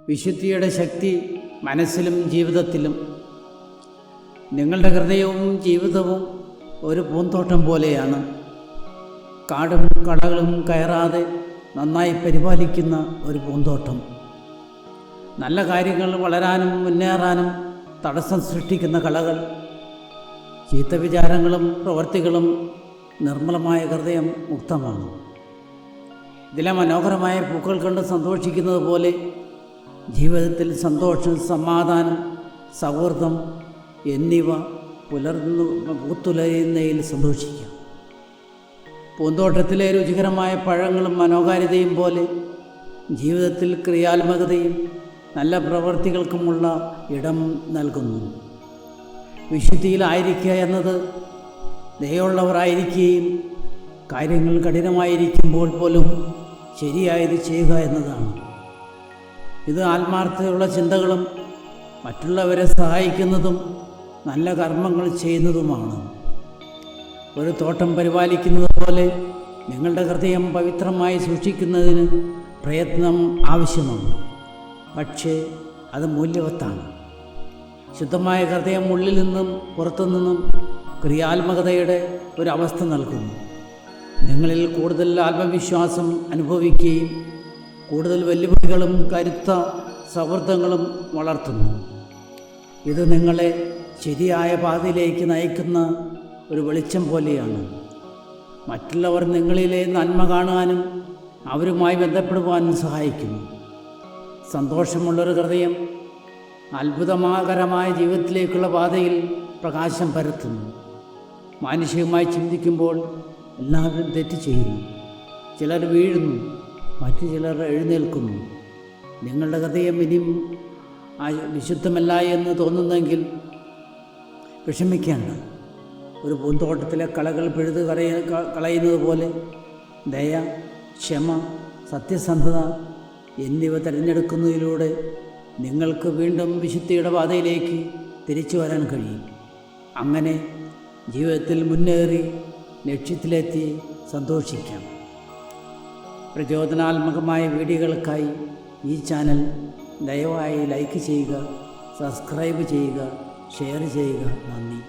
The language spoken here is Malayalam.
വിശുദ്ധിയുടെ ശക്തി മനസ്സിലും ജീവിതത്തിലും. നിങ്ങളുടെ ഹൃദയവും ജീവിതവും ഒരു പൂന്തോട്ടം പോലെയാണ്. കാടും കളകളും കയറാതെ നന്നായി പരിപാലിക്കുന്ന ഒരു പൂന്തോട്ടം. നല്ല കാര്യങ്ങൾ വളരാനും മുന്നേറാനും തടസ്സം സൃഷ്ടിക്കുന്ന കളകൾ, ചീത്ത വിചാരങ്ങളും പ്രവൃത്തികളും നിർമ്മലമായ ഹൃദയം മുക്തമാണ്. ഇതിലെ മനോഹരമായ പൂക്കൾ കണ്ട് സന്തോഷിക്കുന്നത് പോലെ ജീവിതത്തിൽ സന്തോഷം, സമാധാനം, സൗഹൃദം എന്നിവ പൂത്തുലയുന്നതിൽ സന്തോഷിക്കാം. പൂന്തോട്ടത്തിലെ രുചികരമായ പഴങ്ങളും മനോഹാരിതയും പോലെ ജീവിതത്തിൽ ക്രിയാത്മകതയും നല്ല പ്രവൃത്തികൾക്കുമുള്ള ഇടം നൽകുന്നു. വിശുദ്ധിയിലായിരിക്കുക എന്നത് ദയുള്ളവരായിരിക്കുകയും കാര്യങ്ങൾ കഠിനമായിരിക്കുമ്പോൾ പോലും ശരിയായത് ചെയ്യുക എന്നതാണ്. ഇത് ആത്മാർത്ഥതയുള്ള ചിന്തകളും മറ്റുള്ളവരെ സഹായിക്കുന്നതും നല്ല കർമ്മങ്ങൾ ചെയ്യുന്നതുമാണ്. ഒരു തോട്ടം പരിപാലിക്കുന്നത് പോലെ നിങ്ങളുടെ ഹൃദയം പവിത്രമായി സൂക്ഷിക്കുന്നതിന് പ്രയത്നം ആവശ്യമാണ്. പക്ഷേ അത് മൂല്യവത്താണ്. ശുദ്ധമായ ഹൃദയം ഉള്ളിൽ നിന്നും പുറത്തുനിന്നും ക്രിയാത്മകതയുടെ ഒരവസ്ഥ നൽകുന്നു. നിങ്ങളിൽ കൂടുതൽ ആത്മവിശ്വാസം അനുഭവിക്കുകയും കൂടുതൽ വെല്ലുവിളികളും കരുത്ത സൗഹൃദങ്ങളും വളർത്തുന്നു. ഇത് നിങ്ങളെ ശരിയായ പാതയിലേക്ക് നയിക്കുന്ന ഒരു വെളിച്ചം പോലെയാണ്. മറ്റുള്ളവർ നിങ്ങളിലെ നന്മ കാണുവാനും അവരുമായി ബന്ധപ്പെടുവാനും സഹായിക്കുന്നു. സന്തോഷമുള്ളൊരു ഹൃദയം അത്ഭുതകരമായ ജീവിതത്തിലേക്കുള്ള പാതയിൽ പ്രകാശം പരത്തുന്നു. മാനുഷികമായി ചിന്തിക്കുമ്പോൾ എല്ലാവരും തെറ്റ് ചെയ്യുന്നു. ചിലർ വീഴുന്നു, മറ്റു ചിലർ എഴുന്നേൽക്കുന്നു. നിങ്ങളുടെ ഹൃദയം ഇനിയും വിശുദ്ധമല്ല എന്ന് തോന്നുന്നെങ്കിൽ വിഷമിക്കേണ്ട. ഒരു പൂന്തോട്ടത്തിലെ കളകൾ പിഴുത് കളയുന്നത് പോലെ ദയ, ക്ഷമ, സത്യസന്ധത എന്നിവ തിരഞ്ഞെടുക്കുന്നതിലൂടെ നിങ്ങൾക്ക് വീണ്ടും വിശുദ്ധിയുടെ പാതയിലേക്ക് തിരിച്ചു വരാൻ കഴിയും. അങ്ങനെ ജീവിതത്തിൽ മുന്നേറി ലക്ഷ്യത്തിലെത്തി സന്തോഷിക്കാം. പ്രചോദനാത്മകമായ വീഡിയോകൾക്കായി ഈ ചാനൽ ദയവായി ലൈക്ക് ചെയ്യുക, സബ്സ്ക്രൈബ് ചെയ്യുക, ഷെയർ ചെയ്യുക. നന്ദി.